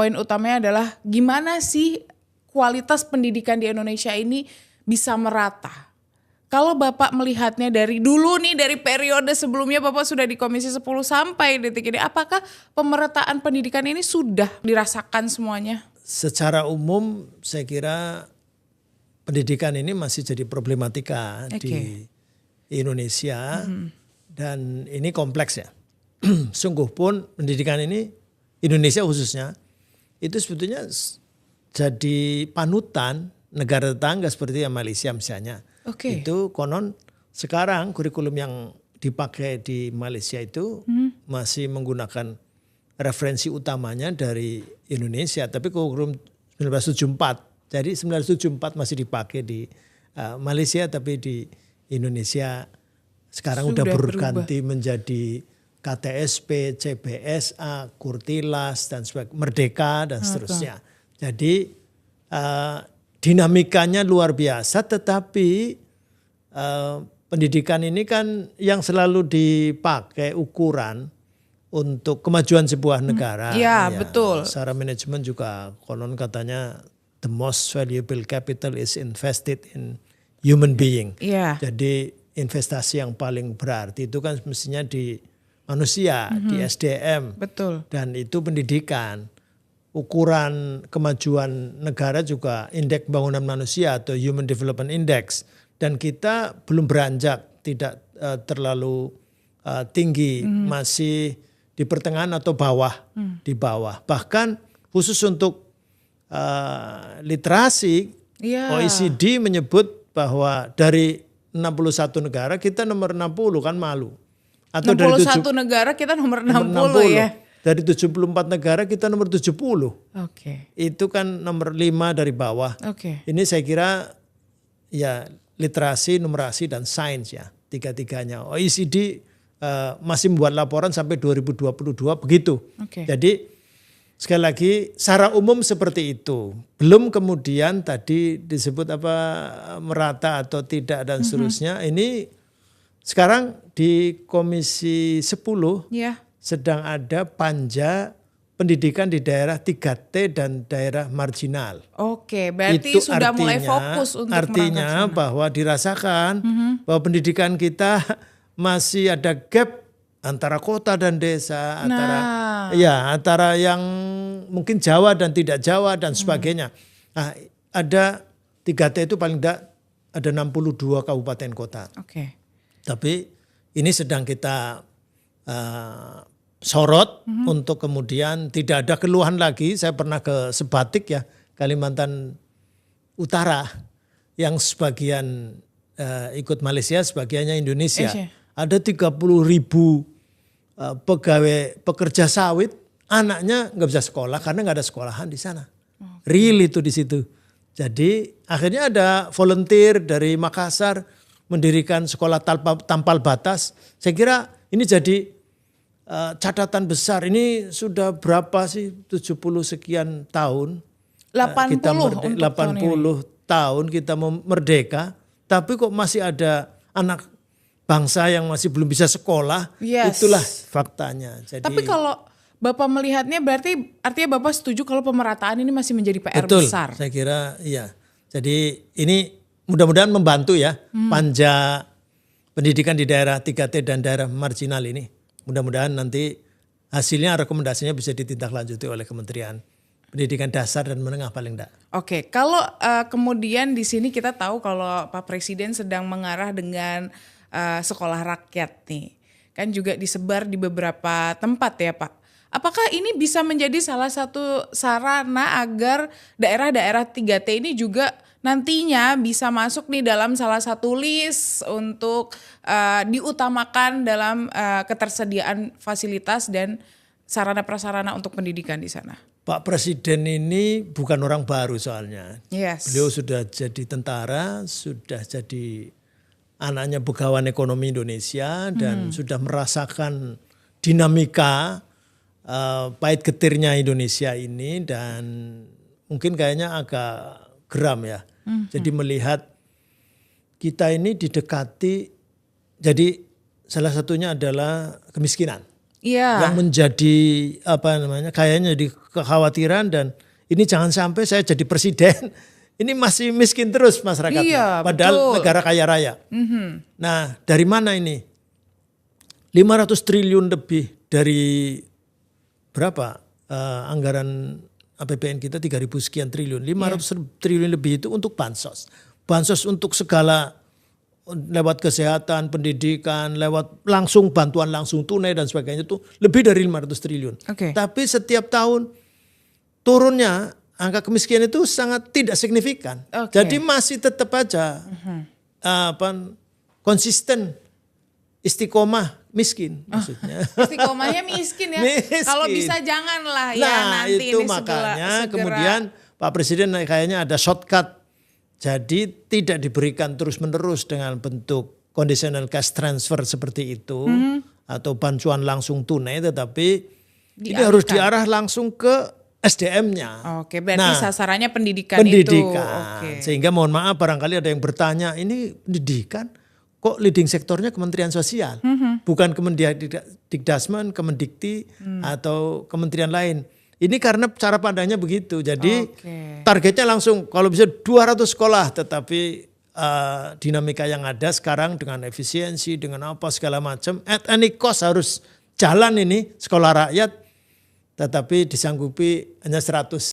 poin utamanya adalah gimana sih kualitas pendidikan di Indonesia ini bisa merata. Kalau Bapak melihatnya dari dulu nih, dari periode sebelumnya Bapak sudah di Komisi 10 sampai detik ini, apakah pemerataan pendidikan ini sudah dirasakan semuanya? Secara umum saya kira pendidikan ini masih jadi problematika di Indonesia dan ini kompleks ya. Sungguh pun pendidikan ini Indonesia khususnya itu sebetulnya jadi panutan negara tetangga seperti Malaysia misalnya. Itu konon sekarang kurikulum yang dipakai di Malaysia itu masih menggunakan referensi utamanya dari Indonesia, tapi kurikulum 1974. Jadi 1974 masih dipakai di Malaysia, tapi di Indonesia sekarang udah berganti menjadi KTSP, CBSA, Kurtilas dan sebagainya, Merdeka dan seterusnya. Jadi dinamikanya luar biasa, tetapi pendidikan ini kan yang selalu dipakai ukuran untuk kemajuan sebuah negara. Ya, betul. Secara manajemen juga konon katanya the most valuable capital is invested in human being. Jadi investasi yang paling berarti itu kan mestinya di manusia, di SDM. Betul. Dan itu pendidikan. Ukuran kemajuan negara juga indeks pembangunan manusia atau Human Development Index, dan kita belum beranjak, tidak terlalu tinggi, masih di pertengahan atau bawah, di bawah. Bahkan khusus untuk literasi, OECD menyebut bahwa dari 61 negara kita nomor 60, kan malu. Atau 61 dari negara kita nomor 60 ya. Dari 74 negara kita nomor 70. Itu kan nomor 5 dari bawah. Ini saya kira ya literasi, numerasi dan sains ya, tiga-tiganya. OECD masih membuat laporan sampai 2022 begitu. Jadi sekali lagi secara umum seperti itu. Belum kemudian tadi disebut apa merata atau tidak dan seterusnya. Ini sekarang di Komisi 10 sedang ada panja pendidikan di daerah 3T dan daerah marginal. Berarti itu sudah mulai fokus untuk artinya bahwa dirasakan bahwa pendidikan kita masih ada gap antara kota dan desa, antara yang mungkin Jawa dan tidak Jawa dan sebagainya. Nah, ada 3T itu paling tidak ada 62 kabupaten kota. Tapi ini sedang kita sorot untuk kemudian tidak ada keluhan lagi. Saya pernah ke Sebatik ya, Kalimantan Utara, yang sebagian ikut Malaysia, sebagiannya Indonesia. Ada 30.000 pegawai pekerja sawit, anaknya nggak bisa sekolah karena nggak ada sekolahan di sana. Real itu di situ. Jadi akhirnya ada volunteer dari Makassar mendirikan sekolah tampal batas. Saya kira ini jadi catatan besar. Ini sudah berapa sih 70 sekian tahun 80 tahun kita merdeka, tapi kok masih ada anak bangsa yang masih belum bisa sekolah. Itulah faktanya. Jadi, tapi kalau Bapak melihatnya berarti artinya Bapak setuju kalau pemerataan ini masih menjadi PR betul, besar. Saya kira iya. Jadi ini mudah-mudahan membantu ya panja pendidikan di daerah 3T dan daerah marginal ini. Mudah-mudahan nanti hasilnya rekomendasinya bisa ditindaklanjuti oleh Kementerian Pendidikan Dasar dan Menengah paling enggak. Kalau kemudian di sini kita tahu kalau Pak Presiden sedang mengarah dengan sekolah rakyat nih. Kan juga disebar di beberapa tempat ya Pak. Apakah ini bisa menjadi salah satu sarana agar daerah-daerah 3T ini juga nantinya bisa masuk nih dalam salah satu list untuk diutamakan dalam ketersediaan fasilitas dan sarana prasarana untuk pendidikan di sana? Pak Presiden ini bukan orang baru soalnya. Beliau sudah jadi tentara, sudah jadi anaknya Begawan Ekonomi Indonesia dan sudah merasakan dinamika pahit getirnya Indonesia ini, dan mungkin kayaknya agak geram ya. Jadi melihat kita ini didekati, jadi salah satunya adalah kemiskinan. Iya. yang menjadi kayaknya jadi kekhawatiran, dan ini jangan sampai saya jadi presiden ini masih miskin terus masyarakatnya. Iya, Padahal betul. negara kaya raya. Nah, dari mana ini? 500 triliun lebih dari berapa anggaran APBN kita 3.000 sekian triliun. 500 triliun lebih itu untuk bansos. Bansos untuk segala, lewat kesehatan, pendidikan, lewat langsung bantuan langsung tunai dan sebagainya, itu lebih dari 500 triliun. Oke. Tapi setiap tahun turunnya angka kemiskinan itu sangat tidak signifikan. Oke. Jadi masih tetap aja konsisten, istiqomah miskin maksudnya. Istiqomahnya miskin ya. Miskin. Kalau bisa janganlah ya Nah, nanti itu ini makanya segera. kemudian Pak Presiden kayaknya ada shortcut. Jadi tidak diberikan terus-menerus dengan bentuk conditional cash transfer seperti itu atau bantuan langsung tunai, tetapi ini harus diarah langsung ke SDM-nya. Oke, berarti sasarannya pendidikan itu. Oke. Sehingga mohon maaf barangkali ada yang bertanya, ini pendidikan kok leading sektornya Kementerian Sosial, bukan Kemendikbudristek, Kemendikti atau kementerian lain. Ini karena cara pandangnya begitu. Jadi targetnya langsung kalau bisa 200 sekolah, tetapi dinamika yang ada sekarang dengan efisiensi, dengan apa segala macam, at any cost harus jalan ini sekolah rakyat, tetapi disanggupi hanya 100.